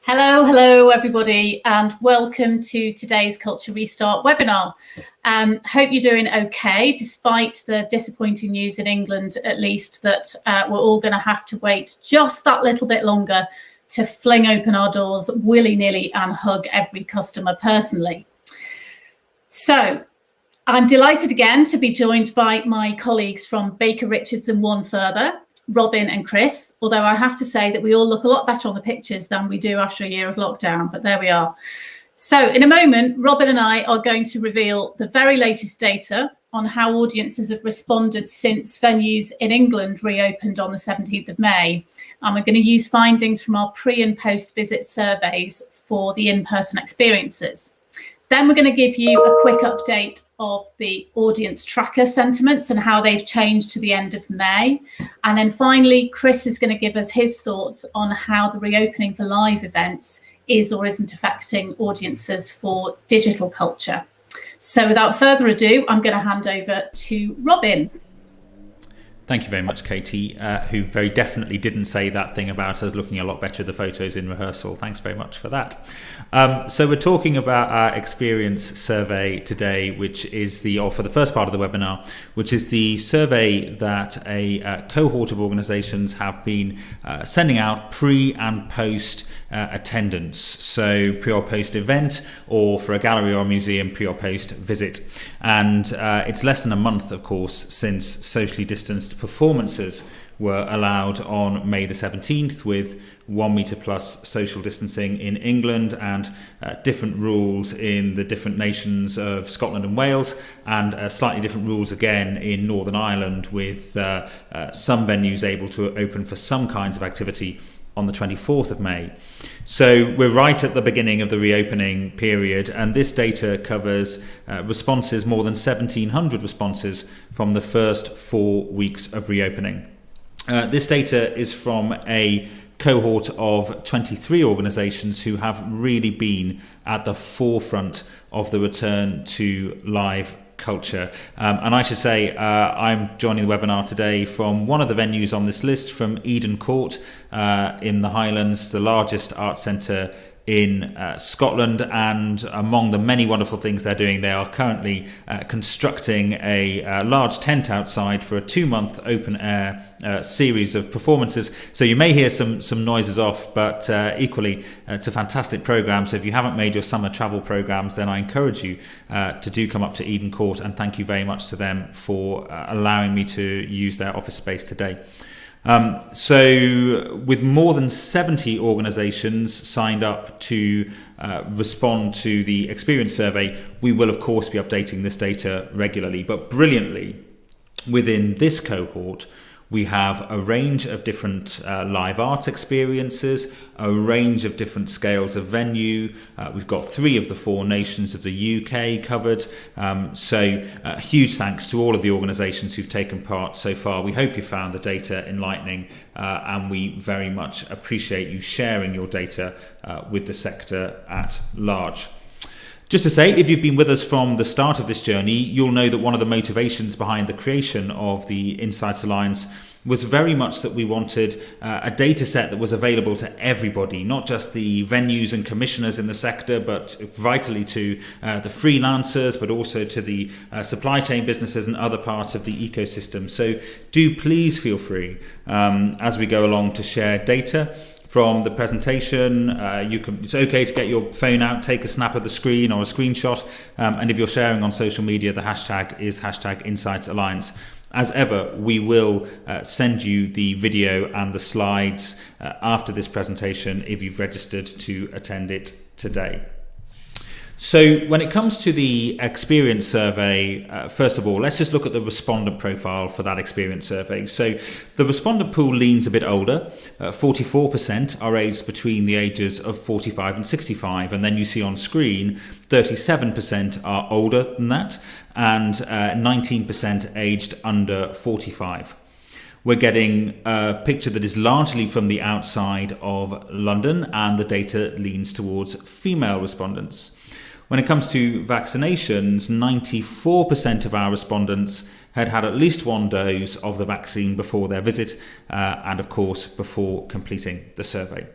Hello everybody, and welcome to today's Culture Restart webinar. Hope you're doing okay, despite the disappointing news in England, at least, that we're all going to have to wait just that little bit longer to fling open our doors willy-nilly and hug every customer personally. So I'm delighted again to be joined by my colleagues from Baker Richards and One Further, Robin and Chris, although I have to say that we all look a lot better on the pictures than we do after a year of lockdown, but there we are. So in a moment, Robin and I are going to reveal the very latest data on how audiences have responded since venues in England reopened on the 17th of May. And we're going to use findings from our pre and post visit surveys for the in-person experiences. Then we're going to give you a quick update of the audience tracker sentiments and how they've changed to the end of May. And then finally, Chris is going to give us his thoughts on how the reopening for live events is or isn't affecting audiences for digital culture. So without further ado, I'm going to hand over to Robin. Thank you very much, Katie, who very definitely didn't say that thing about us looking a lot better at the photos in rehearsal. Thanks very much for that. So we're talking about our experience survey today, which is for the first part of the webinar, which is the survey that a cohort of organisations have been sending out pre and post attendance. So pre or post event, or for a gallery or a museum, pre or post visit. And it's less than a month, of course, since socially distanced performances were allowed on May the 17th with 1 metre plus social distancing in England and different rules in the different nations of Scotland and Wales, and slightly different rules again in Northern Ireland, with some venues able to open for some kinds of activity on the 24th of May. So we're right at the beginning of the reopening period, and this data covers responses, more than 1,700 responses from the first 4 weeks of reopening. This data is from a cohort of 23 organisations who have really been at the forefront of the return to live culture. And I should say I'm joining the webinar today from one of the venues on this list, from Eden Court in the Highlands, the largest art centre in Scotland. And among the many wonderful things they're doing, they are currently constructing a large tent outside for a 2-month open air series of performances. So you may hear some noises off, but equally it's a fantastic programme. So if you haven't made your summer travel programmes, then I encourage you to do come up to Eden Court, and thank you very much to them for allowing me to use their office space today. So with more than 70 organisations signed up to respond to the experience survey, we will of course be updating this data regularly. But brilliantly, within this cohort, we have a range of different live arts experiences, a range of different scales of venue. We've got 3 of the 4 nations of the UK covered. So huge thanks to all of the organisations who've taken part so far. We hope you found the data enlightening, and we very much appreciate you sharing your data with the sector at large. Just to say, if you've been with us from the start of this journey, you'll know that one of the motivations behind the creation of the Insights Alliance was very much that we wanted a data set that was available to everybody, not just the venues and commissioners in the sector, but vitally to the freelancers, but also to the supply chain businesses and other parts of the ecosystem. So do please feel free as we go along to share data from the presentation. It's okay to get your phone out, take a snap of the screen or a screenshot, and if you're sharing on social media, the hashtag is #InsightsAlliance. As ever, we will send you the video and the slides after this presentation if you've registered to attend it today. So when it comes to the experience survey, first of all, let's just look at the respondent profile for that experience survey. So the respondent pool leans a bit older. 44% are aged between the ages of 45 and 65. And then you see on screen, 37% are older than that, and 19% aged under 45. We're getting a picture that is largely from the outside of London, and the data leans towards female respondents. When it comes to vaccinations, 94% of our respondents had had at least one dose of the vaccine before their visit, and of course before completing the survey.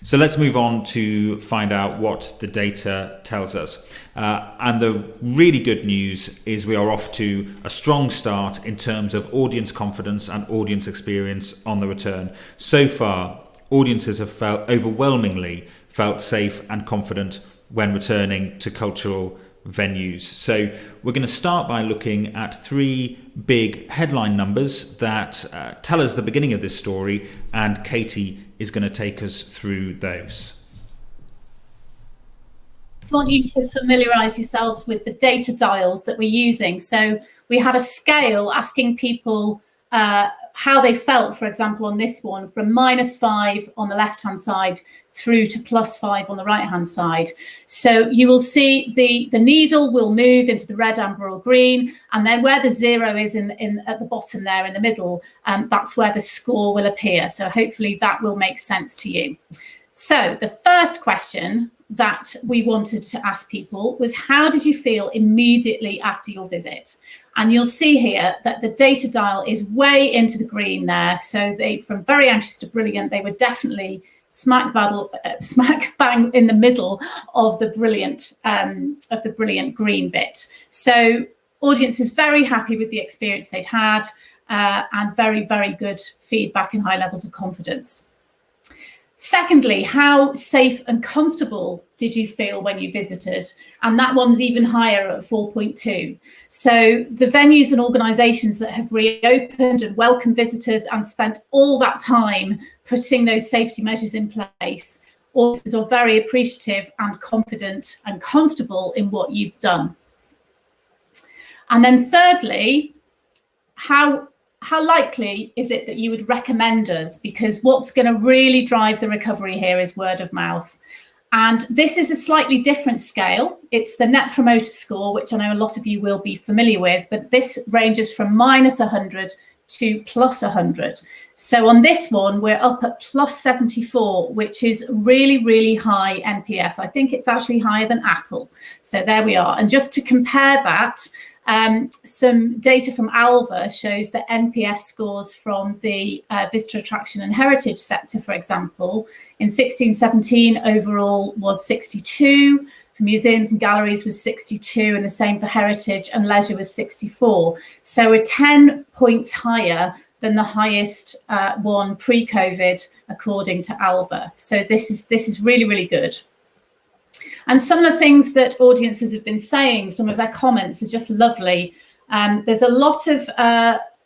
So let's move on to find out what the data tells us. And the really good news is we are off to a strong start in terms of audience confidence and audience experience on the return. So far, audiences have overwhelmingly felt safe and confident when returning to cultural venues. So we're going to start by looking at three big headline numbers that tell us the beginning of this story, and Katie is going to take us through those. I want you to familiarise yourselves with the data dials that we're using. So we had a scale asking people how they felt, for example, on this one, from -5 on the left-hand side through to +5 on the right-hand side. So you will see the needle will move into the red, amber or green, and then where the 0 is in at the bottom there in the middle, that's where the score will appear. So hopefully that will make sense to you. So the first question that we wanted to ask people was, how did you feel immediately after your visit? And you'll see here that the data dial is way into the green there. So they, from very anxious to brilliant, they were definitely smack bang in the middle of the brilliant green bit. So audience is very happy with the experience they'd had, and very, very good feedback and high levels of confidence. Secondly, how safe and comfortable did you feel when you visited? And that one's even higher at 4.2. So the venues and organisations that have reopened and welcomed visitors and spent all that time putting those safety measures in place, audiences are very appreciative and confident and comfortable in what you've done. And then thirdly, how likely is it that you would recommend us? Because what's going to really drive the recovery here is word of mouth. And this is a slightly different scale. It's the Net Promoter Score, which I know a lot of you will be familiar with, but this ranges from -100 to +100. So on this one, we're up at +74, which is really, really high NPS. I think it's actually higher than Apple. So there we are. And just to compare that, some data from Alva shows that NPS scores from the visitor attraction and heritage sector, for example, in 16-17 overall was 62, for museums and galleries was 62, and the same for heritage and leisure was 64. So we're 10 points higher than the highest one pre-COVID, according to Alva. So this is really, really good. And some of the things that audiences have been saying, some of their comments are just lovely. There's a lot of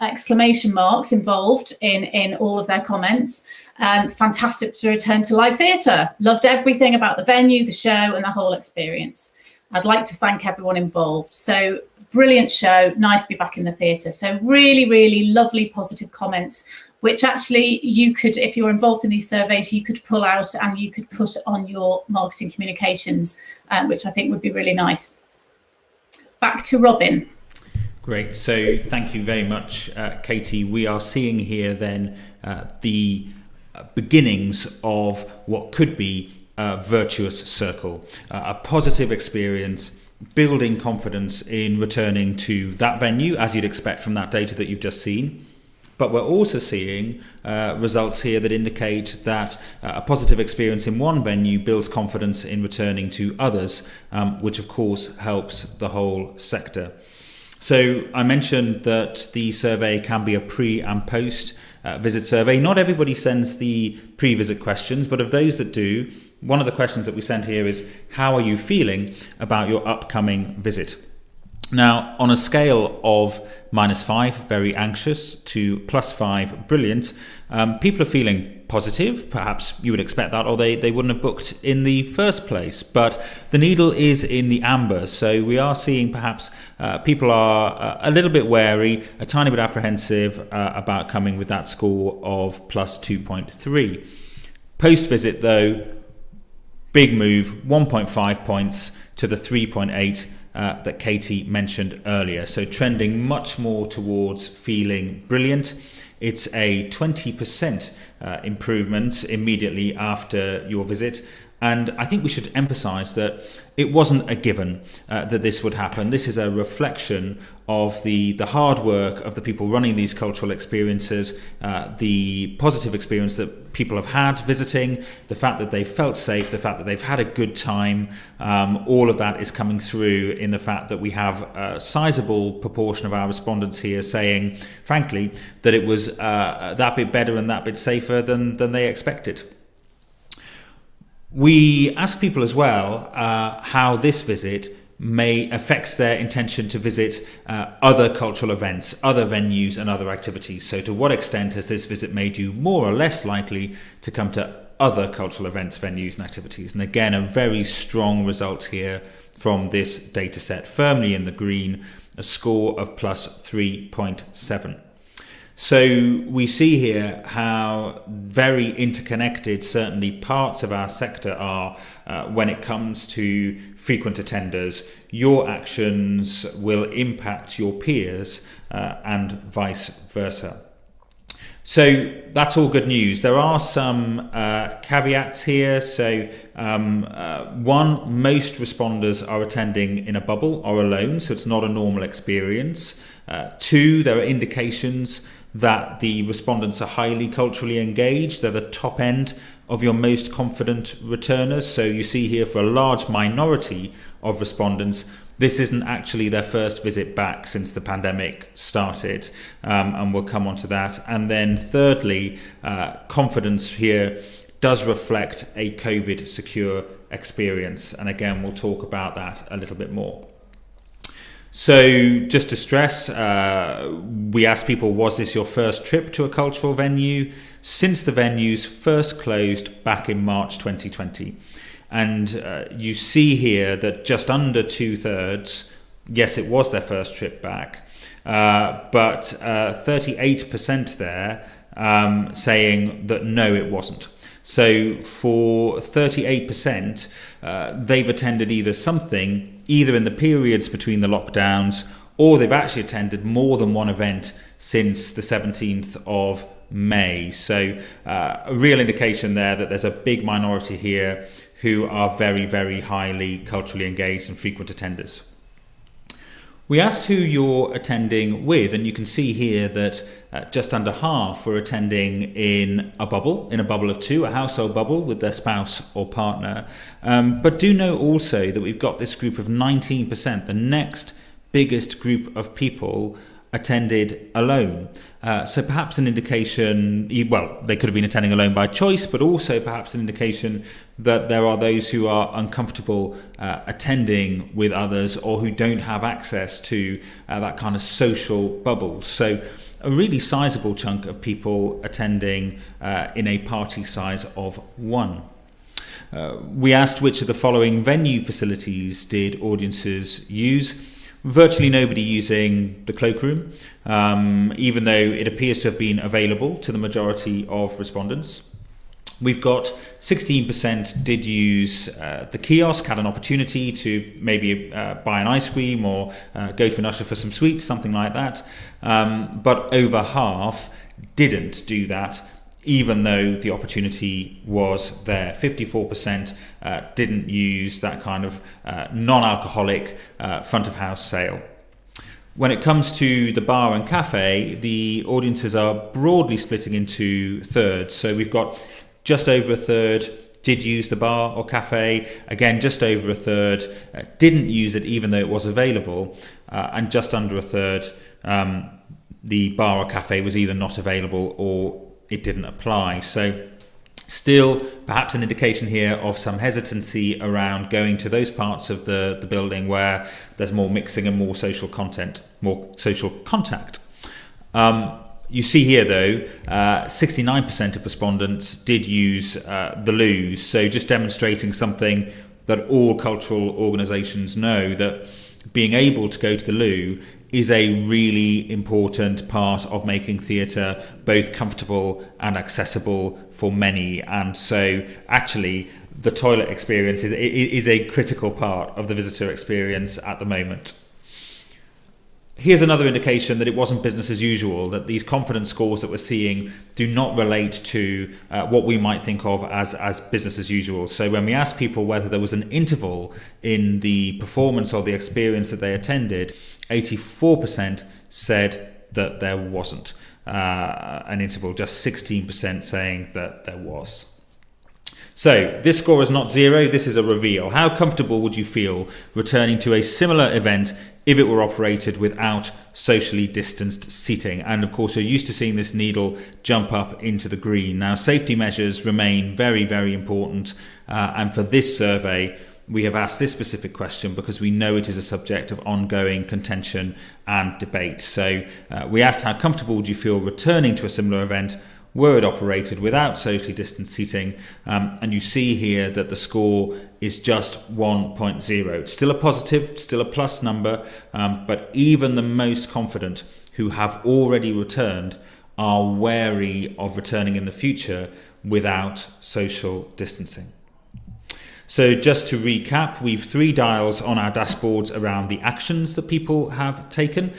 exclamation marks involved in all of their comments. Fantastic to return to live theatre. Loved everything about the venue, the show and the whole experience. I'd like to thank everyone involved. So brilliant show, nice to be back in the theatre. So really, really lovely positive comments, which actually you could, if you're involved in these surveys, you could pull out and you could put on your marketing communications, which I think would be really nice. Back to Robin. Great. So thank you very much, Katie. We are seeing here then the beginnings of what could be a virtuous circle, a positive experience, building confidence in returning to that venue, as you'd expect from that data that you've just seen. But we're also seeing results here that indicate that a positive experience in one venue builds confidence in returning to others, which of course helps the whole sector. So I mentioned that the survey can be a pre and post visit survey. Not everybody sends the pre-visit questions, but of those that do, one of the questions that we send here is, how are you feeling about your upcoming visit? Now, on a scale of -5, very anxious, to +5, brilliant, people are feeling positive. Perhaps you would expect that, or they wouldn't have booked in the first place. But the needle is in the amber. So we are seeing perhaps people are a little bit wary, a tiny bit apprehensive about coming with that score of +2.3. Post-visit, though, big move, 1.5 points to the 3.8 that Katie mentioned earlier. So trending much more towards feeling brilliant. It's a 20% improvement immediately after your visit And I think we should emphasise that it wasn't a given that this would happen. This is a reflection of the hard work of the people running these cultural experiences, the positive experience that people have had visiting, the fact that they've felt safe, the fact that they've had a good time. All of that is coming through in the fact that we have a sizable proportion of our respondents here saying, frankly, that it was that bit better and that bit safer than they expected. We ask people as well how this visit may affect their intention to visit other cultural events, other venues and other activities. So to what extent has this visit made you more or less likely to come to other cultural events, venues and activities? And again, a very strong result here from this data set, firmly in the green, a score of plus 3.7. So we see here how very interconnected certainly parts of our sector are when it comes to frequent attenders. Your actions will impact your peers and vice versa. So that's all good news. There are some caveats here. So one, most responders are attending in a bubble or alone, so it's not a normal experience. Two, there are indications that the respondents are highly culturally engaged. They're the top end of your most confident returners. So you see here for a large minority of respondents, this isn't actually their first visit back since the pandemic started, and we'll come on to that. And then thirdly, confidence here does reflect a COVID secure experience. And again, we'll talk about that a little bit more. So just to stress, we asked people, was this your first trip to a cultural venue? Since the venues first closed back in March 2020. And you see here that just under 2/3, yes, it was their first trip back, but 38% there saying that no, it wasn't. So for 38%, they've attended either in the periods between the lockdowns, or they've actually attended more than one event since the 17th of May. So a real indication there that there's a big minority here who are very, very highly culturally engaged and frequent attenders. We asked who you're attending with, and you can see here that just under half were attending in a bubble of two, a household bubble with their spouse or partner. But do know also that we've got this group of 19%, the next biggest group of people attended alone. So perhaps an indication, well, they could have been attending alone by choice, but also perhaps an indication that there are those who are uncomfortable attending with others, or who don't have access to that kind of social bubble. So a really sizable chunk of people attending in a party size of one. We asked which of the following venue facilities did audiences use. Virtually nobody using the cloakroom, even though it appears to have been available to the majority of respondents. We've got 16% did use the kiosk, had an opportunity to maybe buy an ice cream or go to an usher for some sweets, something like that. But over half didn't do that, even though the opportunity was there. 54% didn't use that kind of non-alcoholic front of house sale. When it comes to the bar and cafe, the audiences are broadly splitting into thirds. So we've got just over a third did use the bar or cafe. Again, just over a third didn't use it even though it was available. And just under a third, the bar or cafe was either not available or it didn't apply. So still perhaps an indication here of some hesitancy around going to those parts of the building where there's more mixing and more social content, more social contact. You see here though, 69% of respondents did use the loos. So just demonstrating something that all cultural organisations know, that being able to go to the loo is a really important part of making theatre both comfortable and accessible for many. And so actually the toilet experience is a critical part of the visitor experience at the moment. here's another indication that it wasn't business as usual, that these confidence scores that we're seeing do not relate to what we might think of as business as usual. So when we asked people whether there was an interval in the performance or the experience that they attended, 84% said that there wasn't an interval, just 16% saying that there was. So this score is not zero, this is a reveal. How comfortable would you feel returning to a similar event if it were operated without socially distanced seating? And of course, you're used to seeing this needle jump up into the green. Now, safety measures remain very, very important. And for this survey, we have asked this specific question because we know it is a subject of ongoing contention and debate. So we asked, how comfortable would you feel returning to a similar event were it operated without socially distanced seating? And you see here that the score is just 1.0. It's still a positive, still a plus number, but even the most confident who have already returned are wary of returning in the future without social distancing. So just to recap, we've 3 dials on our dashboards around the actions that people have taken.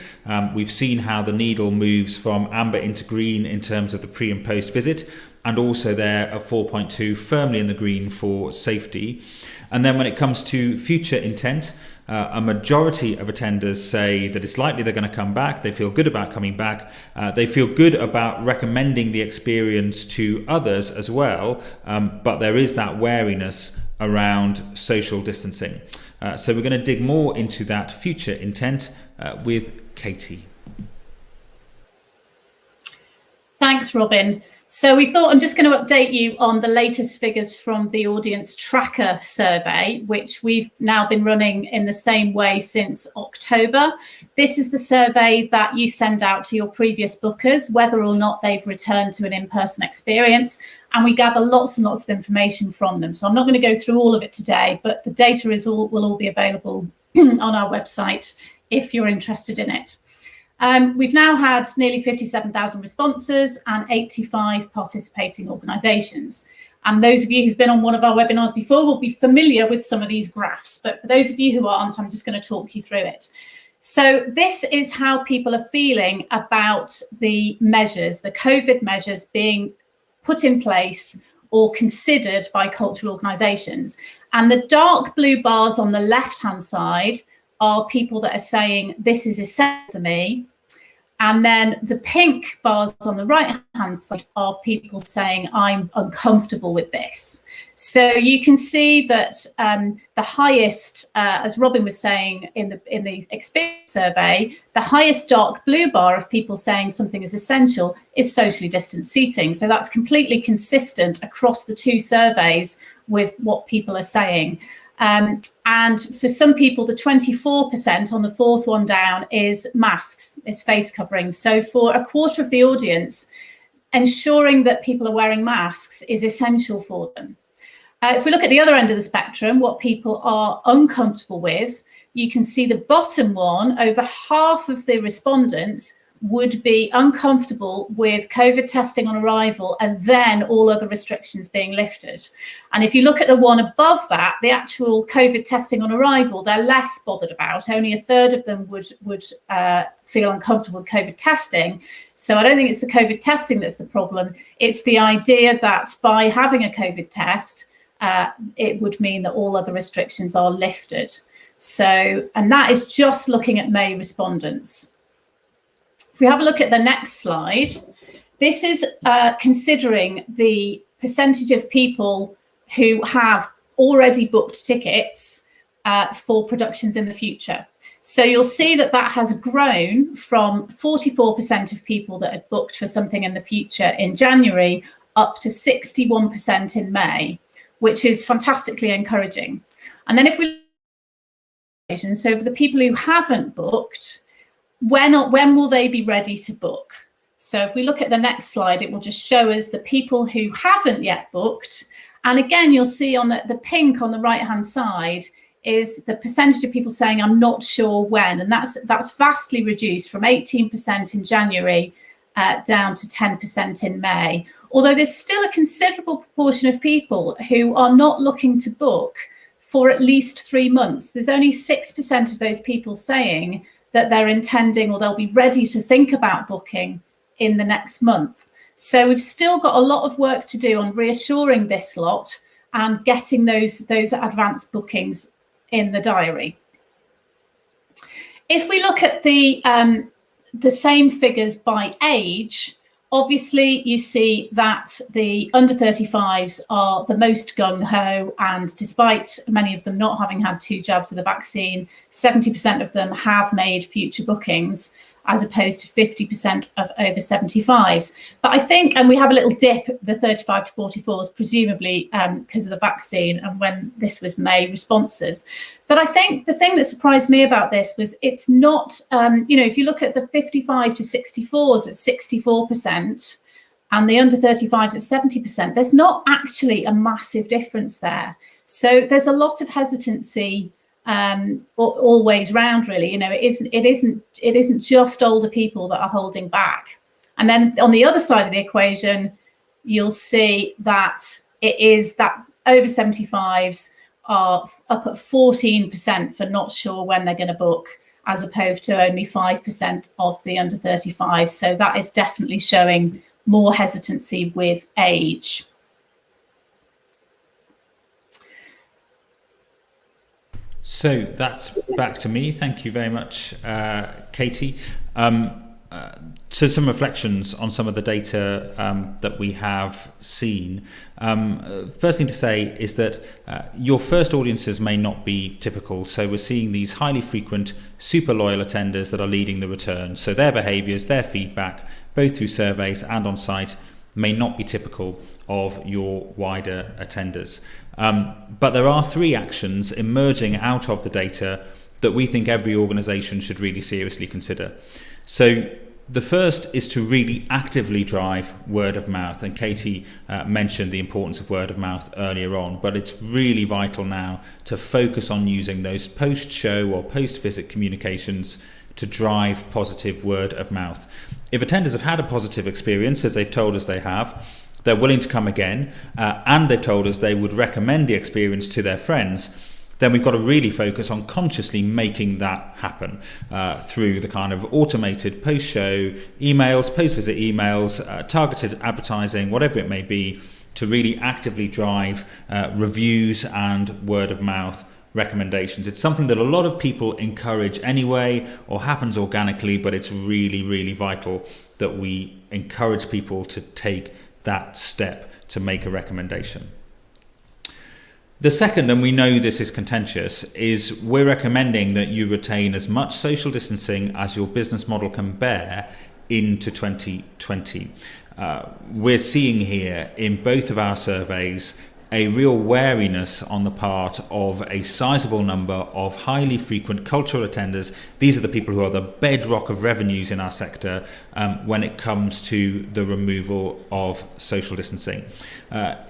We've seen how the needle moves from amber into green in terms of the pre and post visit, and also there at 4.2 firmly in the green for safety. And then when it comes to future intent, a majority of attenders say that it's likely they're going to come back. They feel good about coming back. They feel good about recommending the experience to others as well. But there is that wariness around social distancing. So we're going to dig more into that future intent with Katie. Thanks, Robin. So we thought I'm just going to update you on the latest figures from the audience tracker survey, which we've now been running in the same way since October. This is the survey that you send out to your previous bookers, whether or not they've returned to an in-person experience. And we gather lots and lots of information from them. So I'm not going to go through all of it today, but the data will all be available on our website if you're interested in it. We've now had nearly 57,000 responses and 85 participating organisations. And those of you who've been on one of our webinars before will be familiar with some of these graphs. But for those of you who aren't, I'm just going to talk you through it. So this is how people are feeling about the measures, the COVID measures being put in place or considered by cultural organisations. And the dark blue bars on the left-hand side are people that are saying, this is essential for me. And then the pink bars on the right-hand side are people saying, I'm uncomfortable with this. So you can see that the highest, as Robin was saying in the experience survey, the highest dark blue bar of people saying something is essential is socially distanced seating. So that's completely consistent across the 2 surveys with what people are saying. And for some people, the 24% on the 4th one down is masks, is face coverings. So for a quarter of the audience, ensuring that people are wearing masks is essential for them. If we look at the other end of the spectrum, what people are uncomfortable with, you can see the bottom one, over half of the respondents would be uncomfortable with COVID testing on arrival and then all other restrictions being lifted. And if you look at the one above that, the actual COVID testing on arrival, they're less bothered about. Only a third of them would feel uncomfortable with COVID testing. So I don't think it's the COVID testing that's the problem. It's the idea that by having a COVID test, it would mean that all other restrictions are lifted. So, and that is just looking at May respondents. If we have a look at the next slide, this is considering the percentage of people who have already booked tickets for productions in the future. So you'll see that that has grown from 44% of people that had booked for something in the future in January up to 61% in May, which is fantastically encouraging. And then if we so for the people who haven't booked, when will they be ready to book? So if we look at the next slide, it will just show us the people who haven't yet booked. And again, you'll see on the pink on the right-hand side is the percentage of people saying, I'm not sure when. And that's vastly reduced from 18% in January down to 10% in May. Although there's still a considerable proportion of people who are not looking to book for at least 3 months. There's only 6% of those people saying that they're intending, or they'll be ready to think about booking in the next month. So we've still got a lot of work to do on reassuring this lot and getting those advanced bookings in the diary. If we look at the same figures by age, obviously you see that the under 35s are the most gung-ho, and despite many of them not having had 2 jabs of the vaccine, 70% of them have made future bookings, as opposed to 50% of over 75s. But I think, and we have a little dip, the 35 to 44s, presumably because of the vaccine and when this was made, responses. But I think the thing that surprised me about this was it's not, if you look at the 55 to 64s at 64% and the under 35s at 70%, there's not actually a massive difference there. So there's a lot of hesitancy always round, really. It isn't just older people that are holding back. And then on the other side of the equation, you'll see that it is that over 75s are up at 14% for not sure when they're going to book, as opposed to only 5% of the under 35. So that is definitely showing more hesitancy with age. So that's back to me. Thank you very much, Katie. So some reflections on some of the data that we have seen. First thing to say is that your first audiences may not be typical. So we're seeing these highly frequent, super loyal attenders that are leading the return. So their behaviours, their feedback, both through surveys and on site, may not be typical of your wider attenders. But there are 3 actions emerging out of the data that we think every organisation should really seriously consider. So the first is to really actively drive word of mouth. And Katie mentioned the importance of word of mouth earlier on, but it's really vital now to focus on using those post-show or post-visit communications to drive positive word of mouth. If attenders have had a positive experience, as they've told us they have, they're willing to come again, and they've told us they would recommend the experience to their friends, then we've got to really focus on consciously making that happen through the kind of automated post-show emails, post-visit emails, targeted advertising, whatever it may be, to really actively drive reviews and word of mouth recommendations. It's something that a lot of people encourage anyway, or happens organically, but it's really, really vital that we encourage people to take that step to make a recommendation. The second, and we know this is contentious, is we're recommending that you retain as much social distancing as your business model can bear into 2020. We're seeing here in both of our surveys a real wariness on the part of a sizable number of highly frequent cultural attenders. These are the people who are the bedrock of revenues in our sector when it comes to the removal of social distancing.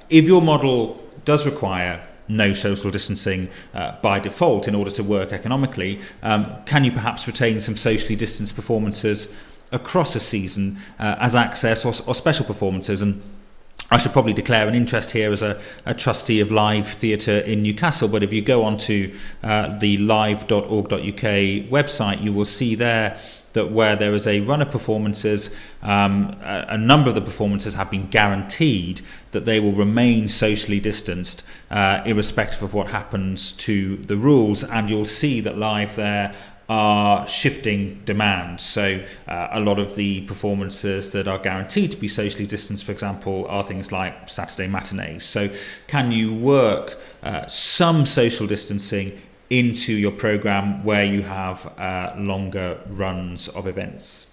If your model does require no social distancing by default in order to work economically, can you perhaps retain some socially distanced performances across a season as access or special performances? And I should probably declare an interest here as a trustee of Live Theatre in Newcastle, but if you go onto the live.org.uk website, you will see there that where there is a run of performances, a number of the performances have been guaranteed that they will remain socially distanced, irrespective of what happens to the rules. And you'll see that Live there are shifting demand. So a lot of the performances that are guaranteed to be socially distanced, for example, are things like Saturday matinees. So can you work some social distancing into your programme where you have longer runs of events?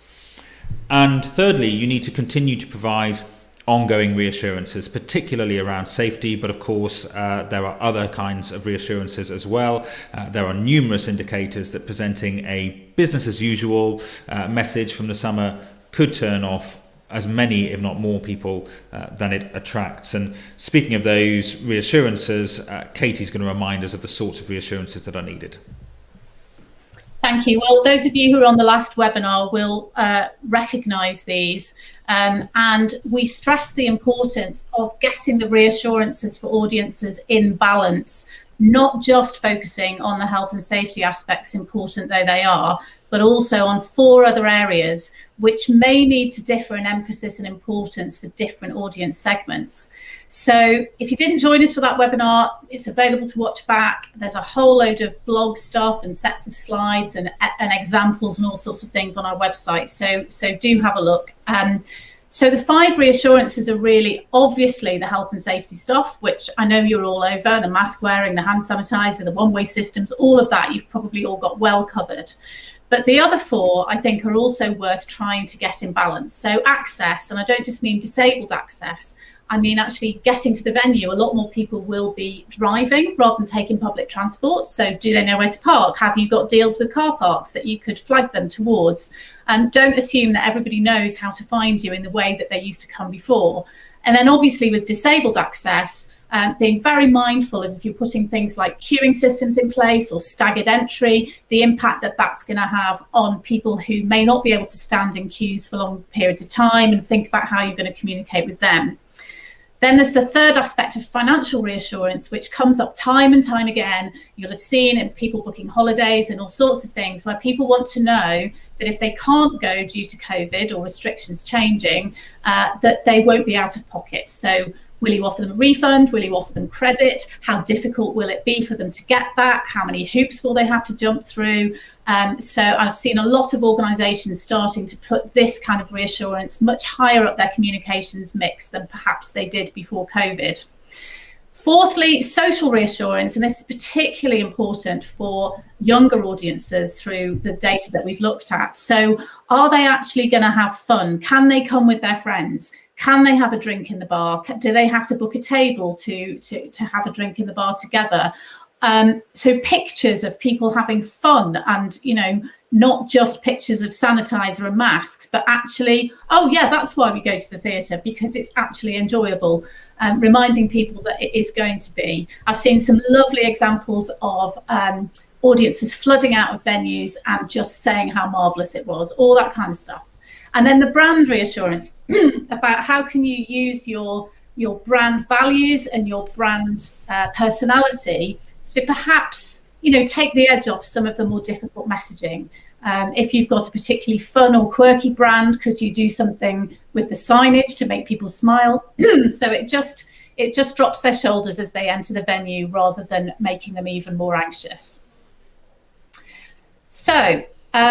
And thirdly, you need to continue to provide ongoing reassurances, particularly around safety, but of course there are other kinds of reassurances as well. There are numerous indicators that presenting a business as usual message from the summer could turn off as many, if not more people than it attracts. And speaking of those reassurances, Katie's going to remind us of the sorts of reassurances that are needed. Thank you. Well, those of you who are on the last webinar will recognise these, and we stress the importance of getting the reassurances for audiences in balance, not just focusing on the health and safety aspects, important though they are, but also on 4 other areas which may need to differ in emphasis and importance for different audience segments. So if you didn't join us for that webinar, it's available to watch back. There's a whole load of blog stuff and sets of slides and examples and all sorts of things on our website. So do have a look. So the 5 reassurances are really obviously the health and safety stuff, which I know you're all over, the mask wearing, the hand sanitizer, the one-way systems, all of that you've probably all got well covered. But the other 4, I think, are also worth trying to get in balance. So access, and I don't just mean disabled access, I mean actually getting to the venue. A lot more people will be driving rather than taking public transport. So do they know where to park? Have you got deals with car parks that you could flag them towards? And don't assume that everybody knows how to find you in the way that they used to come before. And then obviously with disabled access, being very mindful of if you're putting things like queuing systems in place or staggered entry, the impact that that's going to have on people who may not be able to stand in queues for long periods of time, and think about how you're going to communicate with them. Then there's the third aspect of financial reassurance, which comes up time and time again. You'll have seen in people booking holidays and all sorts of things where people want to know that if they can't go due to COVID or restrictions changing, that they won't be out of pocket. So will you offer them a refund? Will you offer them credit? How difficult will it be for them to get that? How many hoops will they have to jump through? So I've seen a lot of organisations starting to put this kind of reassurance much higher up their communications mix than perhaps they did before COVID. Fourthly, social reassurance, and this is particularly important for younger audiences through the data that we've looked at. So are they actually going to have fun? Can they come with their friends? Can they have a drink in the bar? Do they have to book a table to have a drink in the bar together? So pictures of people having fun, and, you know, not just pictures of sanitizer and masks, but actually, oh yeah, that's why we go to the theatre, because it's actually enjoyable, reminding people that it is going to be. I've seen some lovely examples of audiences flooding out of venues and just saying how marvellous it was, all that kind of stuff. And then the brand reassurance about how can you use your brand values and your brand personality to perhaps, you know, take the edge off some of the more difficult messaging. If you've got a particularly fun or quirky brand, could you do something with the signage to make people smile? So it just drops their shoulders as they enter the venue rather than making them even more anxious. So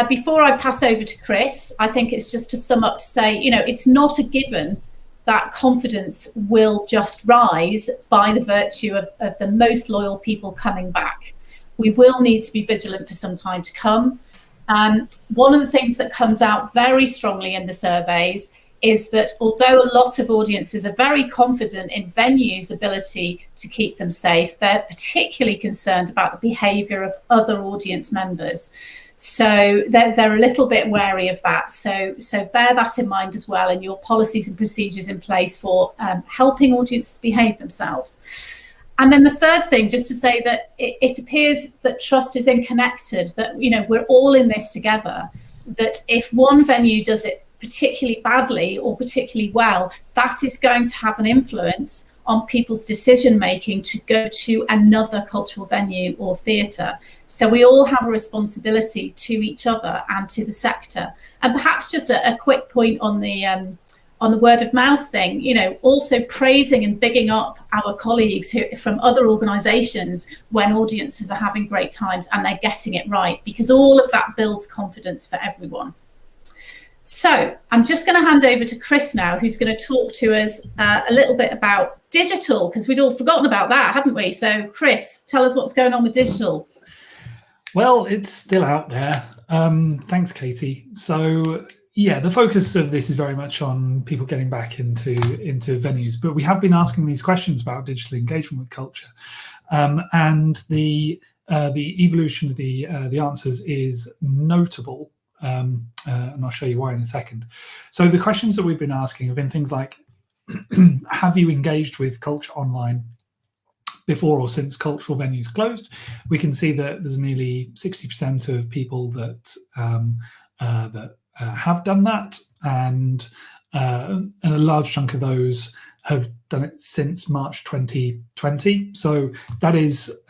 before I pass over to Chris, I think it's just to sum up to say, you know, it's not a given that confidence will just rise by the virtue of the most loyal people coming back. We will need to be vigilant for some time to come. One of the things that comes out very strongly in the surveys is that although a lot of audiences are very confident in venues' ability to keep them safe, they're particularly concerned about the behaviour of other audience members. So they're a little bit wary of that. So bear that in mind as well, and your policies and procedures in place for helping audiences behave themselves. And then the third thing, just to say that it appears that trust is interconnected, that, you know, we're all in this together, that if one venue does it particularly badly or particularly well, that is going to have an influence on people's decision making to go to another cultural venue or theatre. So we all have a responsibility to each other and to the sector. And perhaps just a quick point on the word of mouth thing, you know, also praising and bigging up our colleagues who from other organisations when audiences are having great times and they're getting it right, because all of that builds confidence for everyone. So I'm just going to hand over to Chris now, who's going to talk to us a little bit about digital, because we'd all forgotten about that, hadn't we? So Chris, tell us what's going on with digital. Well, it's still out there. Thanks, Katie. So yeah, the focus of this is very much on people getting back into venues, but we have been asking these questions about digital engagement with culture, and the evolution of the answers is notable. And I'll show you why in a second. So the questions that we've been asking have been things like, have you engaged with culture online before or since cultural venues closed? We can see that there's nearly 60% of people that have done that, and a large chunk of those have done it since March 2020. So that is,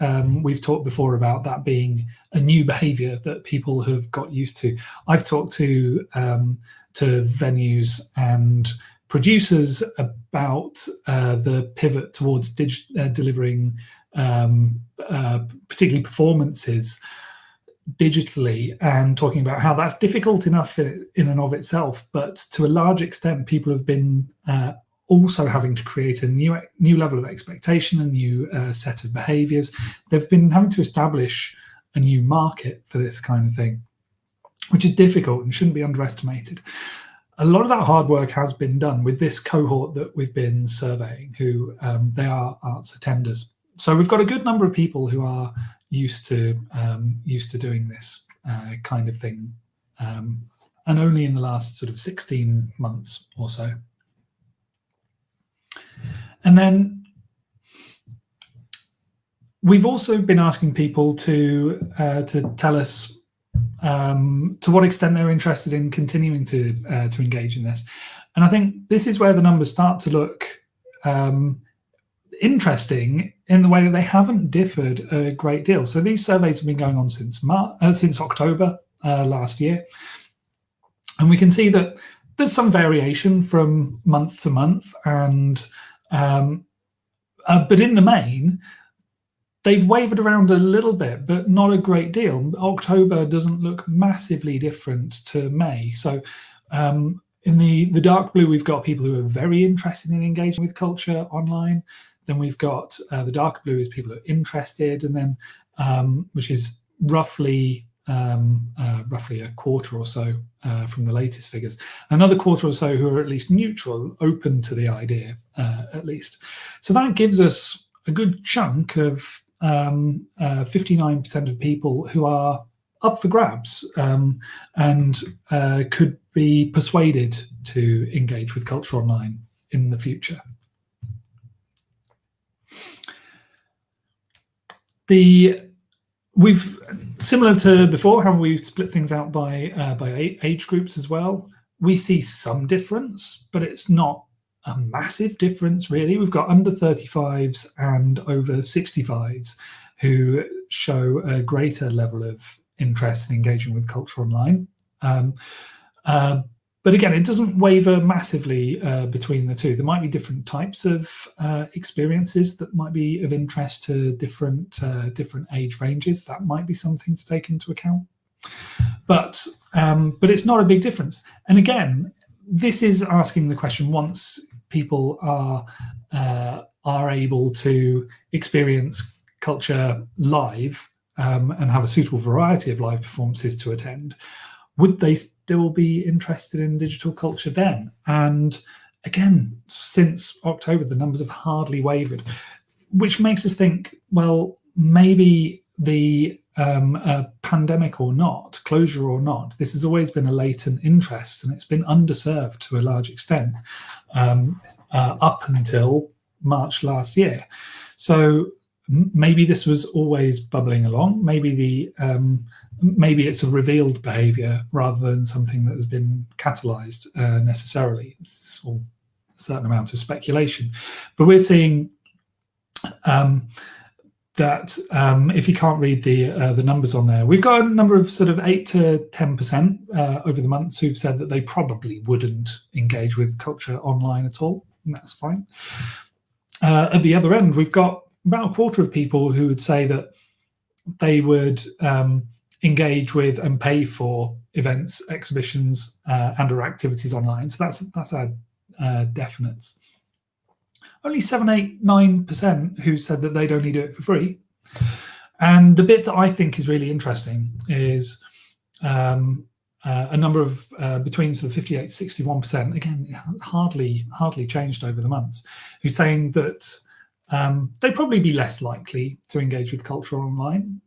we've talked before about that being a new behaviour that people have got used to. I've talked to venues and producers about the pivot towards delivering particularly performances digitally, and talking about how that's difficult enough in and of itself, but to a large extent people have been also having to create a new level of expectation, a new set of behaviours. They've been having to establish a new market for this kind of thing, which is difficult and shouldn't be underestimated. A lot of that hard work has been done with this cohort that we've been surveying, who they are arts attenders. So we've got a good number of people who are used to doing this kind of thing, and only in the last sort of 16 months or so. And then we've also been asking people to tell us to what extent they're interested in continuing to engage in this. And I think this is where the numbers start to look interesting, in the way that they haven't differed a great deal. So these surveys have been going on since October last year, and we can see that there's some variation from month to month, and but in the main, they've wavered around a little bit, but not a great deal. October doesn't look massively different to May. So in the dark blue, we've got people who are very interested in engaging with culture online. Then we've got the darker blue is people who are interested, and then which is roughly a quarter or so from the latest figures. Another quarter or so who are at least neutral, open to the idea, at least. So that gives us a good chunk of 59% of people who are up for grabs, and could be persuaded to engage with culture online in the future. We've, similar to before, how we split things out by age groups as well. We see some difference, but it's not a massive difference really. We've got under 35s and over 65s who show a greater level of interest in engaging with culture online. But again, it doesn't waver massively between the two. There might be different types of experiences that might be of interest to different age ranges. That might be something to take into account. But it's not a big difference. And again, this is asking the question, once people are able to experience culture live and have a suitable variety of live performances to attend, would they still be interested in digital culture then? And again, since October, the numbers have hardly wavered, which makes us think, well, maybe the pandemic or not, closure or not, this has always been a latent interest, and it's been underserved to a large extent up until March last year. So maybe this was always bubbling along. Maybe maybe it's a revealed behaviour rather than something that has been catalysed necessarily. It's all a certain amount of speculation, but we're seeing that if you can't read the numbers on there, we've got a number of sort of 8 to 10% over the months who've said that they probably wouldn't engage with culture online at all, and that's fine. At the other end, we've got about a quarter of people who would say that they would engage with and pay for events, exhibitions, and or activities online. So that's our definites. Only 7, 8, 9% who said that they'd only do it for free. And the bit that I think is really interesting is a number of between sort of 58 to 61%, again, hardly changed over the months, who's saying that they'd probably be less likely to engage with culture online,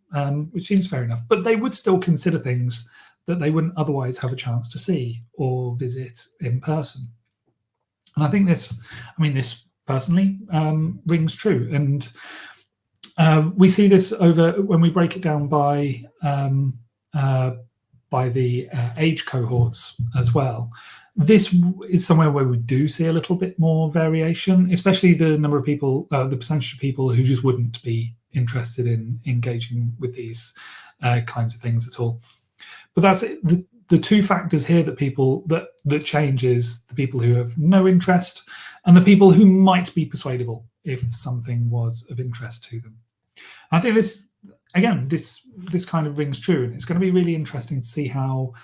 which seems fair enough, but they would still consider things that they wouldn't otherwise have a chance to see or visit in person. And I think this personally rings true. And we see this over when we break it down by the age cohorts as well. This is somewhere where we do see a little bit more variation, especially the number of people, the percentage of people who just wouldn't be interested in engaging with these kinds of things at all. But that's it. The two factors here that change is the people who have no interest and the people who might be persuadable if something was of interest to them. I think this kind of rings true, and it's going to be really interesting to see how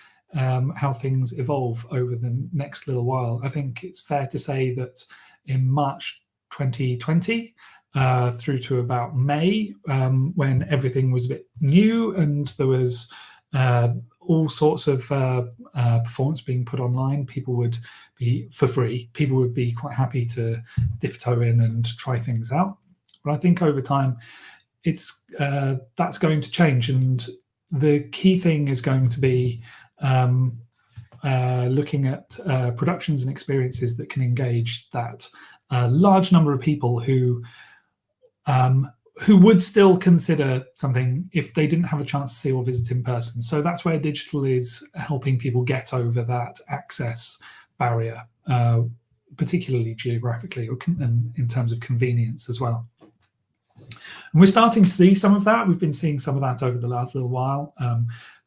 things evolve over the next little while. I think it's fair to say that in March 2020 through to about May, when everything was a bit new and there was all sorts of performance being put online, people would be for free. People would be quite happy to dip a toe in and try things out. But I think over time, that's going to change, and the key thing is going to be looking at productions and experiences that can engage that large number of people who would still consider something if they didn't have a chance to see or visit in person. So that's where digital is helping people get over that access barrier, particularly geographically and in terms of convenience as well. And we're starting to see some of that. We've been seeing some of that over the last little while.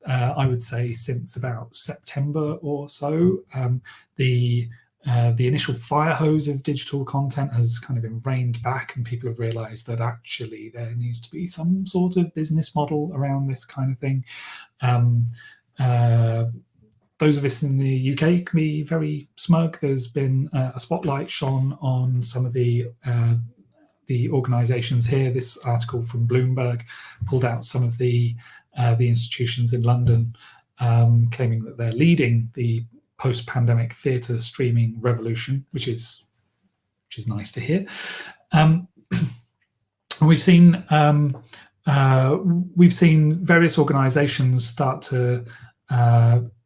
I would say since about September or so, the initial fire hose of digital content has kind of been reined back, and people have realized that actually there needs to be some sort of business model around this kind of thing. Those of us in the UK can be very smug. There's been a spotlight shone on some of the organisations here. This article from Bloomberg pulled out some of the institutions in London, claiming that they're leading the post-pandemic theatre streaming revolution, which is nice to hear. And we've seen various organisations start to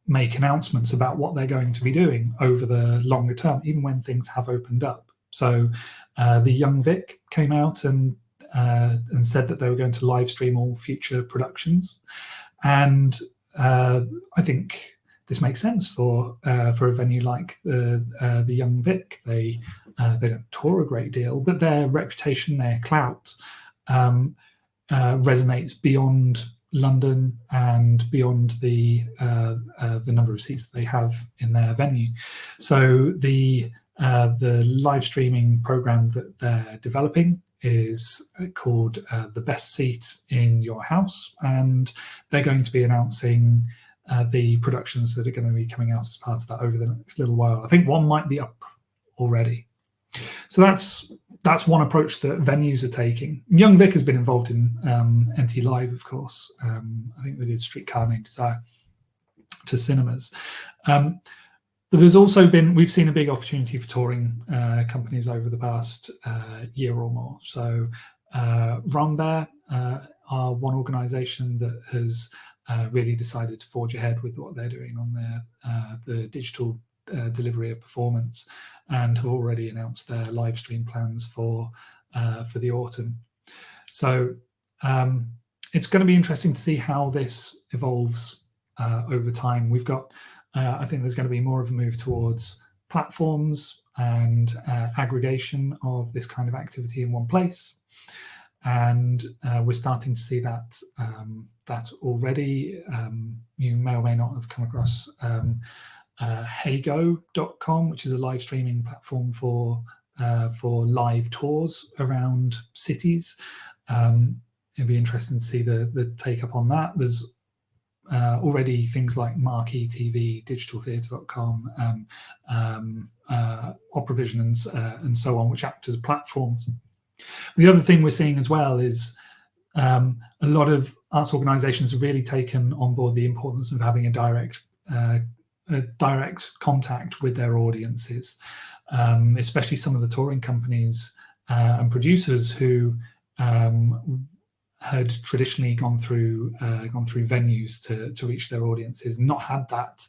make announcements about what they're going to be doing over the longer term, even when things have opened up. So the Young Vic came out and said that they were going to live stream all future productions, and I think this makes sense for a venue like the Young Vic. They don't tour a great deal, but their reputation, their clout, resonates beyond London and beyond the number of seats they have in their venue. So the live streaming program that they're developing is called The Best Seat in Your House, and they're going to be announcing the productions that are going to be coming out as part of that over the next little while. I think one might be up already. So that's one approach that venues are taking. Young Vic has been involved in NT Live, of course. I think they did Streetcar Named Desire to cinemas. But there's also we've seen a big opportunity for touring companies over the past year or more. So Rambert are one organisation that has really decided to forge ahead with what they're doing on the digital delivery of performance, and have already announced their live stream plans for the autumn. So it's going to be interesting to see how this evolves over time. We've got I think there's going to be more of a move towards platforms and aggregation of this kind of activity in one place, and we're starting to see that already. You may or may not have come across heygo.com, which is a live streaming platform for live tours around cities. It'd be interesting to see the take up on that. There's already things like Marquee TV, digitaltheatre.com, Operavision, and so on, which act as platforms. The other thing we're seeing as well is a lot of arts organisations have really taken on board the importance of having a direct contact with their audiences, especially some of the touring companies and producers who had traditionally gone through venues to reach their audiences, not had that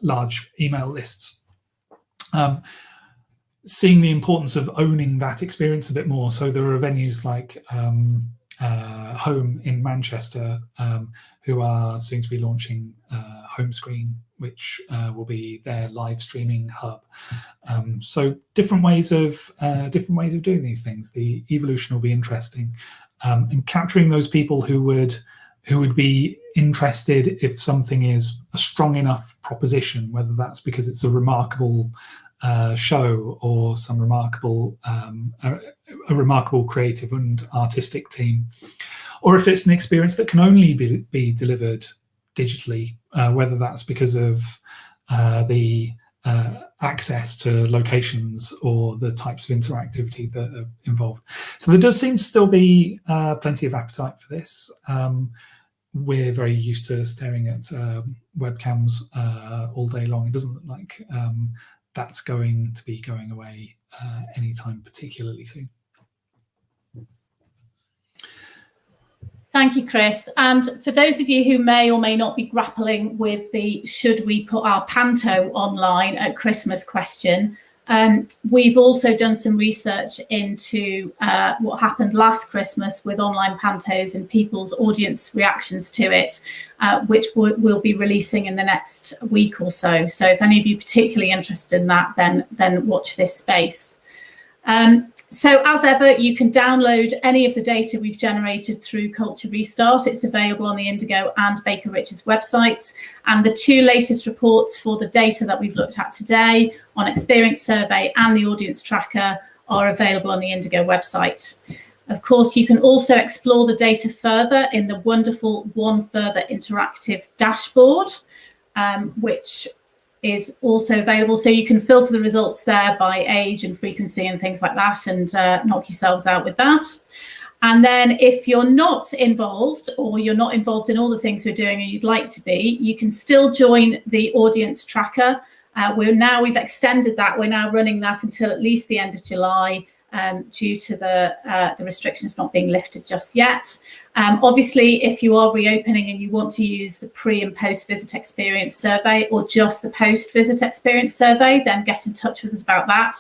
large email lists. Seeing the importance of owning that experience a bit more. So there are venues like Home in Manchester, who are soon to be launching home screen, which will be their live streaming hub. So different ways of doing these things. The evolution will be interesting, and capturing those people who would be interested if something is a strong enough proposition, whether that's because it's a remarkable show or some remarkable a remarkable creative and artistic team, or if it's an experience that can only be delivered digitally, whether that's because of the access to locations or the types of interactivity that are involved. So there does seem to still be plenty of appetite for this. We're very used to staring at webcams all day long. It doesn't look like that's going to be going away anytime particularly soon. Thank you, Chris. And for those of you who may or may not be grappling with the should we put our panto online at Christmas question, we've also done some research into what happened last Christmas with online pantos and people's audience reactions to it, which we'll be releasing in the next week or so. So if any of you are particularly interested in that, then watch this space. So as ever, you can download any of the data we've generated through Culture Restart. It's available on the Indigo and Baker Richards websites. And the two latest reports for the data that we've looked at today on Experience Survey and the Audience Tracker are available on the Indigo website. Of course, you can also explore the data further in the wonderful One Further interactive dashboard, which is also available. So you can filter the results there by age and frequency and things like that, and knock yourselves out with that. And then if you're not involved, or you're not involved in all the things we're doing and you'd like to be, you can still join the Audience Tracker. We've extended that. We're now running that until at least the end of July, due to the restrictions not being lifted just yet. Obviously, if you are reopening and you want to use the pre and post visit experience survey or just the post visit experience survey, then get in touch with us about that.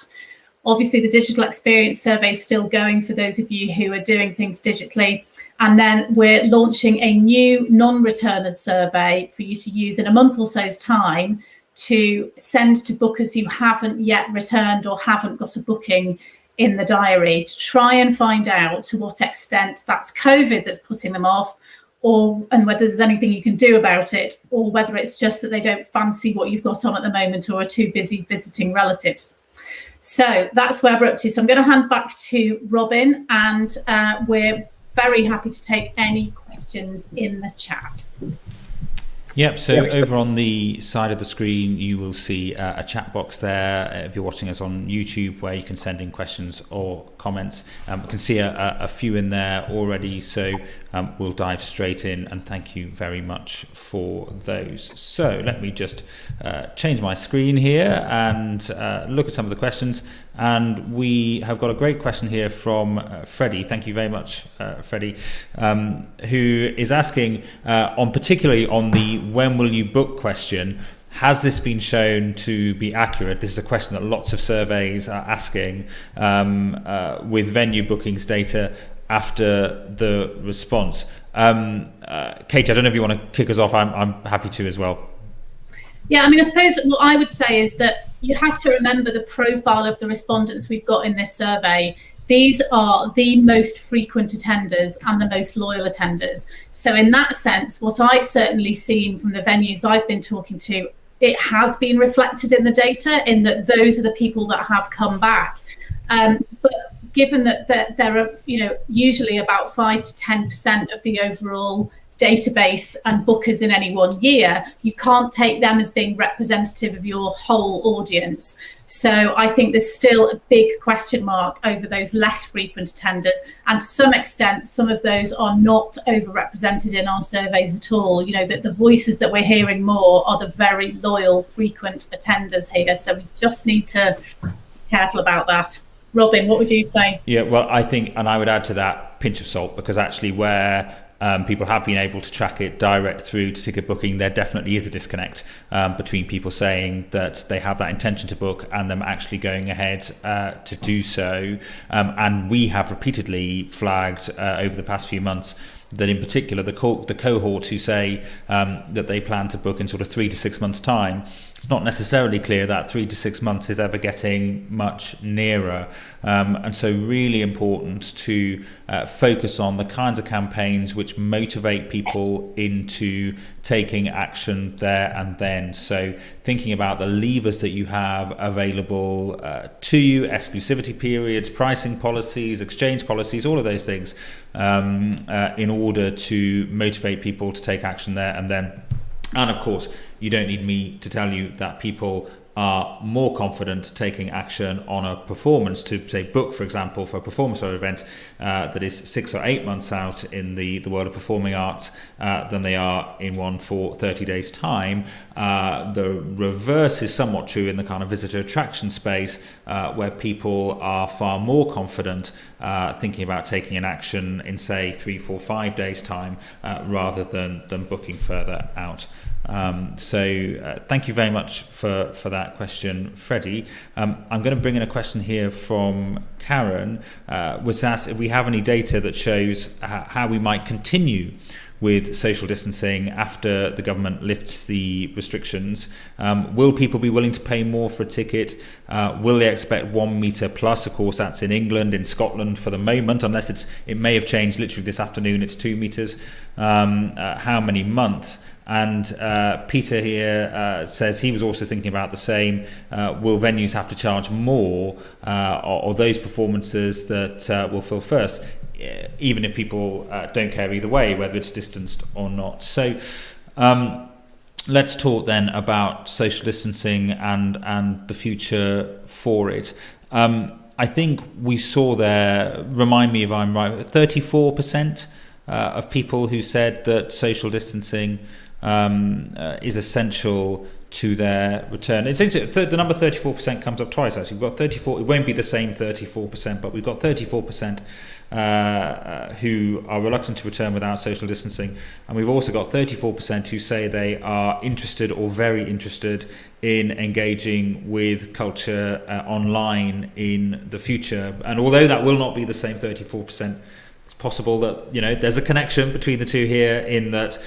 Obviously, the digital experience survey is still going for those of you who are doing things digitally. And then we're launching a new non-returners survey for you to use in a month or so's time to send to bookers who haven't yet returned or haven't got a booking in the diary, to try and find out to what extent that's COVID that's putting them off, and whether there's anything you can do about it, or whether it's just that they don't fancy what you've got on at the moment or are too busy visiting relatives. So that's where we're up to. So I'm going to hand back to Robin, and we're very happy to take any questions in the chat. Yep, so over on the side of the screen, you will see a chat box there if you're watching us on YouTube, where you can send in questions or comments. We can see a few in there already, so we'll dive straight in, and thank you very much for those. So let me just change my screen here and look at some of the questions. And we have got a great question here from Freddie. Thank you very much, Freddie, who is asking, particularly on the when will you book question, has this been shown to be accurate? This is a question that lots of surveys are asking with venue bookings data after the response. Katie, I don't know if you want to kick us off. I'm happy to as well. Yeah, I mean, I suppose what I would say is that you have to remember the profile of the respondents we've got in this survey. These are the most frequent attenders and the most loyal attenders. So in that sense, what I've certainly seen from the venues I've been talking to, it has been reflected in the data, in that those are the people that have come back. But given that there are, usually about 5 to 10% of the overall database and bookers in any one year, you can't take them as being representative of your whole audience. So I think there's still a big question mark over those less frequent attenders, and to some extent some of those are not overrepresented in our surveys at all. That the voices that we're hearing more are the very loyal frequent attenders here, so we just need to be careful about that. Robin, what would you say? Yeah, well, I think, and I would add to that, pinch of salt, because actually where people have been able to track it direct through to ticket booking, there definitely is a disconnect between people saying that they have that intention to book and them actually going ahead to do so. And we have repeatedly flagged over the past few months that in particular the cohorts who say that they plan to book in sort of 3 to 6 months' time, it's not necessarily clear that 3 to 6 months is ever getting much nearer. And so really important to focus on the kinds of campaigns which motivate people into taking action there and then. So thinking about the levers that you have available to you, exclusivity periods, pricing policies, exchange policies, all of those things, in order to motivate people to take action there and then. And of course, you don't need me to tell you that people are more confident taking action on a performance to, say, book, for example, for a performance or event that is 6 or 8 months out in the world of performing arts than they are in one for 30 days' time. The reverse is somewhat true in the kind of visitor attraction space, where people are far more confident thinking about taking an action in, say, 3, 4, 5 days' time rather than booking further out. So thank you very much for that question, Freddie. I'm going to bring in a question here from Karen, which asks if we have any data that shows how we might continue with social distancing after the government lifts the restrictions. Will people be willing to pay more for a ticket? Will they expect 1 metre plus? Of course, that's in England. In Scotland for the moment, unless it may have changed literally this afternoon, it's 2 metres. How many months? And Peter here says he was also thinking about the same. Will venues have to charge more, or those performances that will fill first, even if people don't care either way, whether it's distanced or not? So let's talk then about social distancing and the future for it. I think we saw there, remind me if I'm right, 34% of people who said that social distancing is essential to their return. It's the number 34% comes up twice, actually. We've got 34, it won't be the same 34%, but we've got 34% who are reluctant to return without social distancing. And we've also got 34% who say they are interested or very interested in engaging with culture online in the future. And although that will not be the same 34%, possible that there's a connection between the two here, in that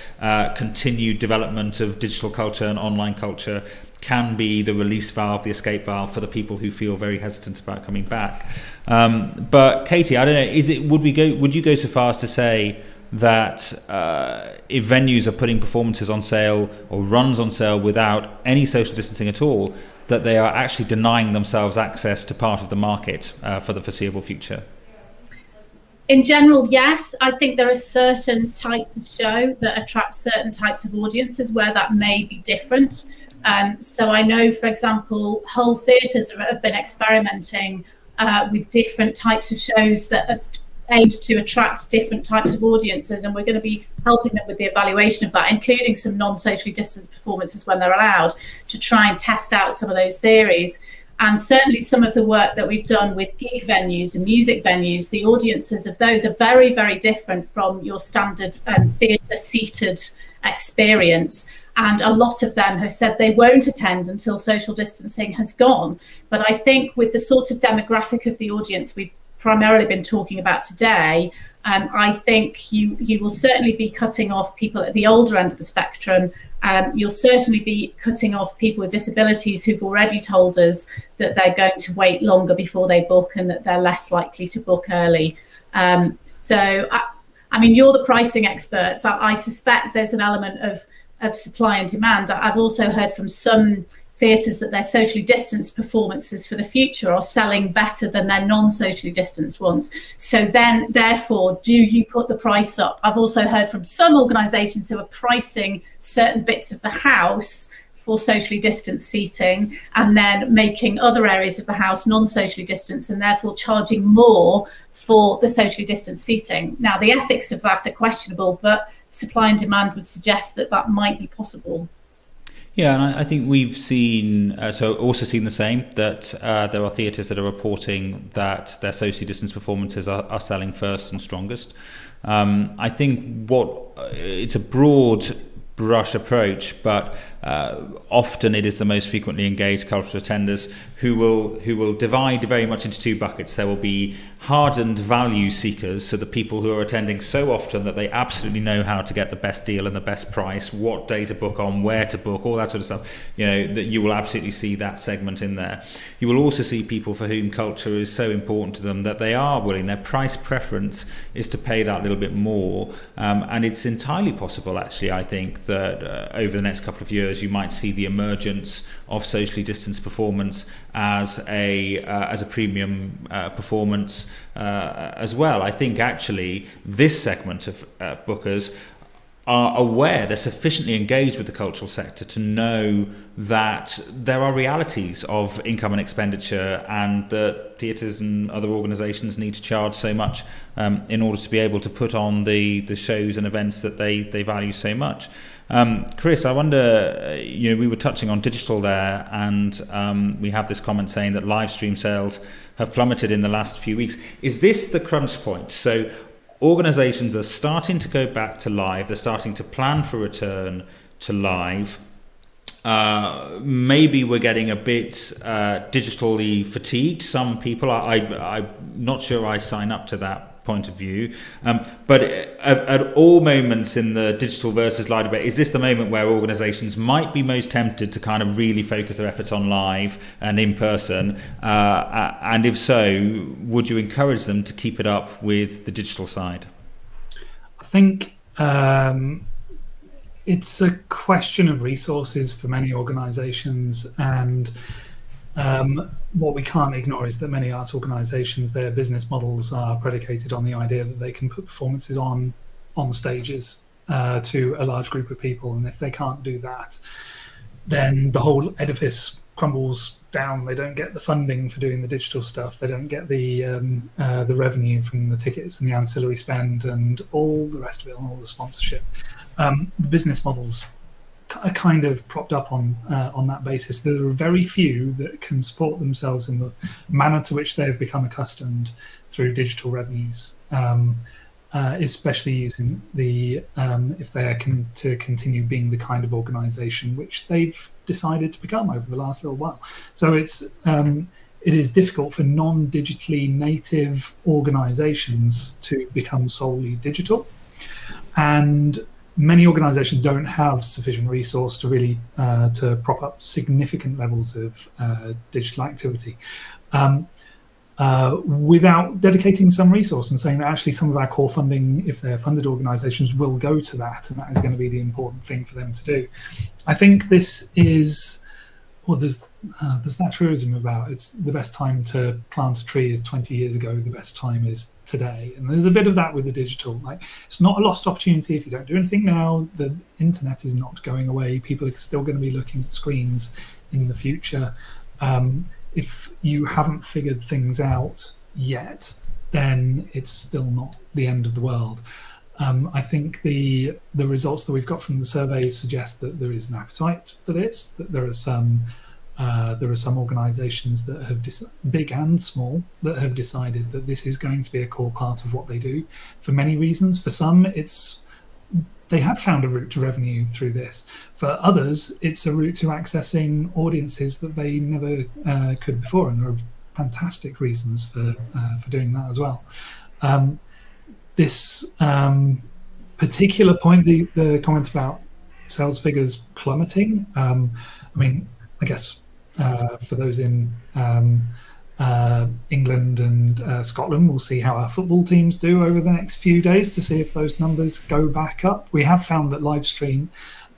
continued development of digital culture and online culture can be the release valve, the escape valve for the people who feel very hesitant about coming back. But Katie, I don't know, would you go so far as to say that if venues are putting performances on sale or runs on sale without any social distancing at all, that they are actually denying themselves access to part of the market for the foreseeable future? In general, yes. I think there are certain types of show that attract certain types of audiences where that may be different. So I know, for example, whole theatres have been experimenting with different types of shows that are aimed to attract different types of audiences, and we're going to be helping them with the evaluation of that, including some non-socially distanced performances when they're allowed, to try and test out some of those theories. And certainly some of the work that we've done with gig venues and music venues, the audiences of those are very, very different from your standard theatre seated experience. And a lot of them have said they won't attend until social distancing has gone. But I think with the sort of demographic of the audience we've primarily been talking about today, I think you will certainly be cutting off people at the older end of the spectrum. You'll certainly be cutting off people with disabilities who've already told us that they're going to wait longer before they book and that they're less likely to book early. So, I mean, you're the pricing experts. I suspect there's an element of supply and demand. I've also heard from some theatres that their socially distanced performances for the future are selling better than their non-socially distanced ones. So then, therefore, do you put the price up? I've also heard from some organisations who are pricing certain bits of the house for socially distanced seating and then making other areas of the house non-socially distanced and therefore charging more for the socially distanced seating. Now, the ethics of that are questionable, but supply and demand would suggest that that might be possible. Yeah, and I think we've seen the same, that there are theatres that are reporting that their socially distanced performances are selling first and strongest. I think it's a broad brush approach, but often it is the most frequently engaged cultural attenders who will divide very much into two buckets. There will be hardened value seekers, so the people who are attending so often that they absolutely know how to get the best deal and the best price, what day to book on, where to book, all that sort of stuff. That you will absolutely see that segment in there. You will also see people for whom culture is so important to them that they are willing, their price preference is to pay that little bit more. And it's entirely possible, actually, I think, that over the next couple of years you might see the emergence of socially distanced performance as a premium performance as well. I think actually this segment of bookers are aware, they're sufficiently engaged with the cultural sector to know that there are realities of income and expenditure, and that theatres and other organisations need to charge so much in order to be able to put on the shows and events that they value so much. Chris, I wonder, we were touching on digital there, and we have this comment saying that live stream sales have plummeted in the last few weeks. Is this the crunch point? So organisations are starting to go back to live, they're starting to plan for return to live. Maybe we're getting a bit digitally fatigued. Some people, I'm not sure I sign up to that point of view. But at all moments in the digital versus live debate, is this the moment where organisations might be most tempted to kind of really focus their efforts on live and in person? And if so, would you encourage them to keep it up with the digital side? I think it's a question of resources for many organisations, and what we can't ignore is that many arts organisations, their business models are predicated on the idea that they can put performances on stages to a large group of people, and if they can't do that, then the whole edifice crumbles down. They don't get the funding for doing the digital stuff. They don't get the revenue from the tickets and the ancillary spend and all the rest of it, and all the sponsorship. The business models are kind of propped up on that basis. There are very few that can support themselves in the manner to which they have become accustomed through digital revenues, especially using the if they are to continue being the kind of organisation which they've decided to become over the last little while. So it is difficult for non-digitally native organisations to become solely digital, and many organisations don't have sufficient resource to really to prop up significant levels of digital activity without dedicating some resource and saying that actually some of our core funding, if they're funded organisations, will go to that, and that is going to be the important thing for them to do. I think this is, well, there's that truism about it's the best time to plant a tree is 20 years ago, the best time is today. And there's a bit of that with the digital. Like, it's not a lost opportunity if you don't do anything now. The internet is not going away. People are still going to be looking at screens in the future. If you haven't figured things out yet, then it's still not the end of the world. I think the results that we've got from the surveys suggest that there is an appetite for this, that there are some organisations that have, big and small, that have decided that this is going to be a core part of what they do for many reasons. For some, they have found a route to revenue through this. For others, it's a route to accessing audiences that they never could before, and there are fantastic reasons for doing that as well. This particular point, the comment about sales figures plummeting, I mean, I guess for those in England and Scotland, we'll see how our football teams do over the next few days to see if those numbers go back up. We have found that live stream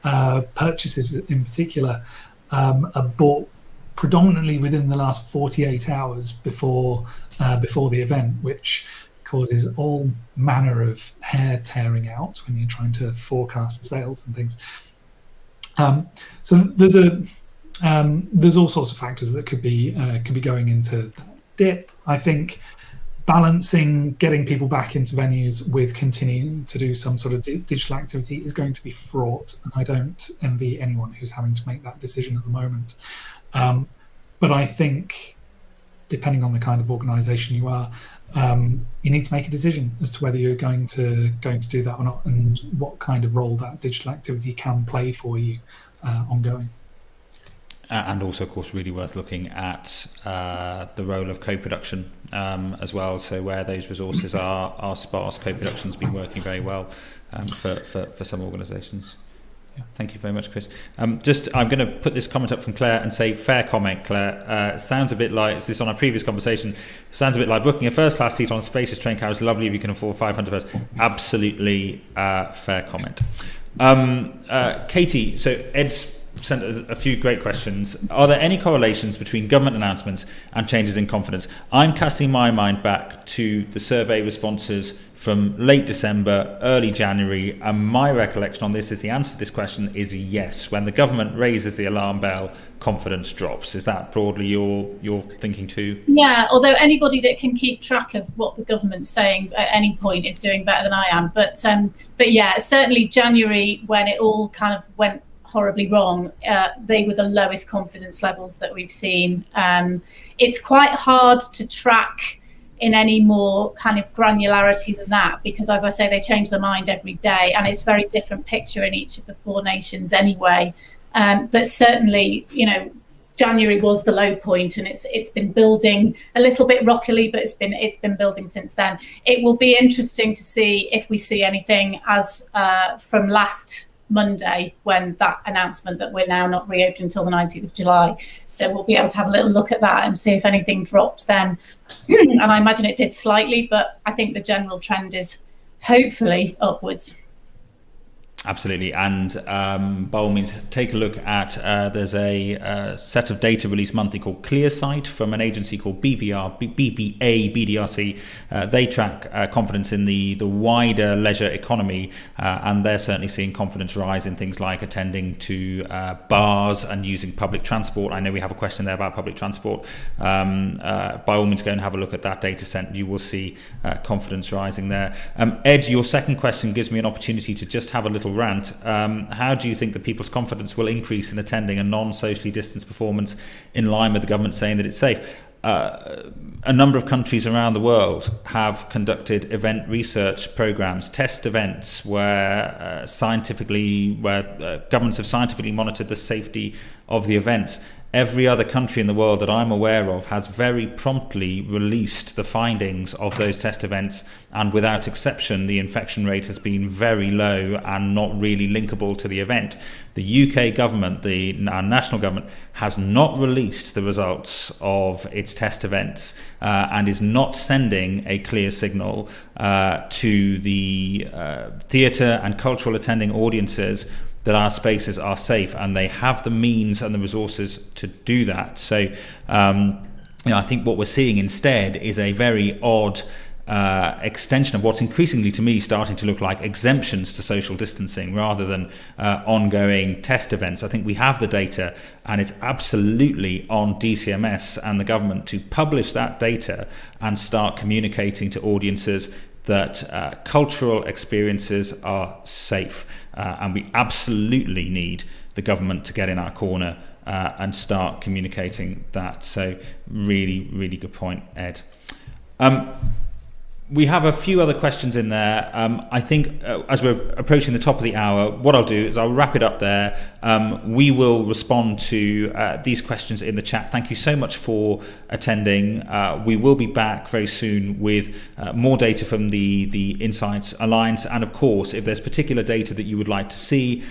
purchases in particular are bought predominantly within the last 48 hours before the event, which causes all manner of hair tearing out when you're trying to forecast sales and things. So there's all sorts of factors that could be going into that dip. I think balancing getting people back into venues with continuing to do some sort of digital activity is going to be fraught, and I don't envy anyone who's having to make that decision at the moment. But I think depending on the kind of organisation you are, you need to make a decision as to whether you're going to do that or not, and what kind of role that digital activity can play for you ongoing. And also, of course, really worth looking at the role of co-production as well. So where those resources are sparse, co-production's been working very well for some organisations. Yeah. Thank you very much, Chris. I'm going to put this comment up from Claire and say, fair comment, Claire. Sounds a bit like, is this on our previous conversation, sounds a bit like booking a first-class seat on a spacious train car is lovely if you can afford 500 pounds. Absolutely fair comment. Katie, so Ed's sent us a few great questions. Are there any correlations between government announcements and changes in confidence? I'm casting my mind back to the survey responses from late December, early January, and my recollection on this is the answer to this question is yes. When the government raises the alarm bell, confidence drops. Is that broadly your thinking too? Yeah, although anybody that can keep track of what the government's saying at any point is doing better than I am. But yeah, certainly January, when it all kind of went horribly wrong, they were the lowest confidence levels that we've seen. It's quite hard to track in any more kind of granularity than that, because as I say, they change their mind every day, and it's a very different picture in each of the 4 nations anyway. But certainly, January was the low point, and it's been building a little bit rockily, but it's been building since then. It will be interesting to see if we see anything as from last Monday, when that announcement that we're now not reopening until the 19th of July. So we'll be able to have a little look at that and see if anything dropped then. And I imagine it did slightly, but I think the general trend is hopefully upwards. Absolutely, and by all means, take a look at there's a set of data released monthly called ClearSight from an agency called BDRC. They track confidence in the wider leisure economy, and they're certainly seeing confidence rise in things like attending to bars and using public transport. I know we have a question there about public transport. By all means, go and have a look at that data set. You will see confidence rising there. Ed, your second question gives me an opportunity to just have a little rant. How do you think that people's confidence will increase in attending a non-socially distanced performance in line with the government saying that it's safe? A number of countries around the world have conducted event research programs, test events where governments have scientifically monitored the safety of the events. Every other country in the world that I'm aware of has very promptly released the findings of those test events, and without exception, the infection rate has been very low and not really linkable to the event. The UK government, our national government, has not released the results of its test events and is not sending a clear signal to the theatre and cultural attending audiences that our spaces are safe, and they have the means and the resources to do that. So, I think what we're seeing instead is a very odd extension of what's increasingly, to me, starting to look like exemptions to social distancing rather than ongoing test events. I think we have the data, and it's absolutely on DCMS and the government to publish that data and start communicating to audiences that cultural experiences are safe, and we absolutely need the government to get in our corner and start communicating that. So really, really good point, Ed. We have a few other questions in there. I think as we're approaching the top of the hour, what I'll do is I'll wrap it up there. We will respond to these questions in the chat. Thank you so much for attending. We will be back very soon with more data from the Insights Alliance. And of course, if there's particular data that you would like to see,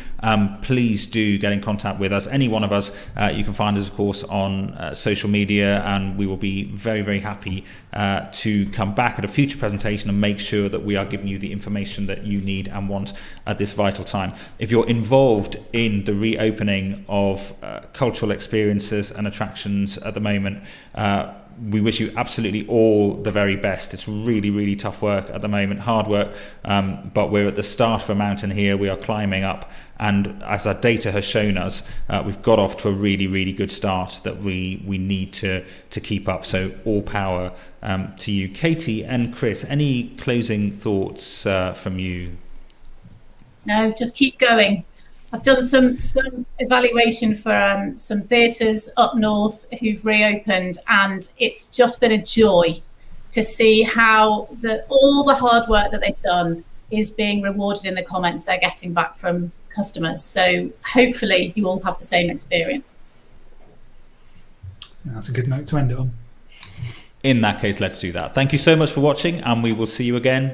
please do get in contact with us. Any one of us, you can find us, of course, on social media, and we will be very, very happy to come back at a future presentation and make sure that we are giving you the information that you need and want at this vital time. If you're involved in the reopening of cultural experiences and attractions at the moment, we wish you absolutely all the very best. It's really, really tough work at the moment, hard work, but we're at the start of a mountain here. We are climbing up, and as our data has shown us, we've got off to a really, really good start that we need to keep up. So all power to you. Katie and Chris, any closing thoughts from you? No, just keep going. I've done some evaluation for some theatres up north who've reopened, and it's just been a joy to see how all the hard work that they've done is being rewarded in the comments they're getting back from customers. So hopefully you all have the same experience. That's a good note to end it on. In that case, let's do that. Thank you so much for watching, and we will see you again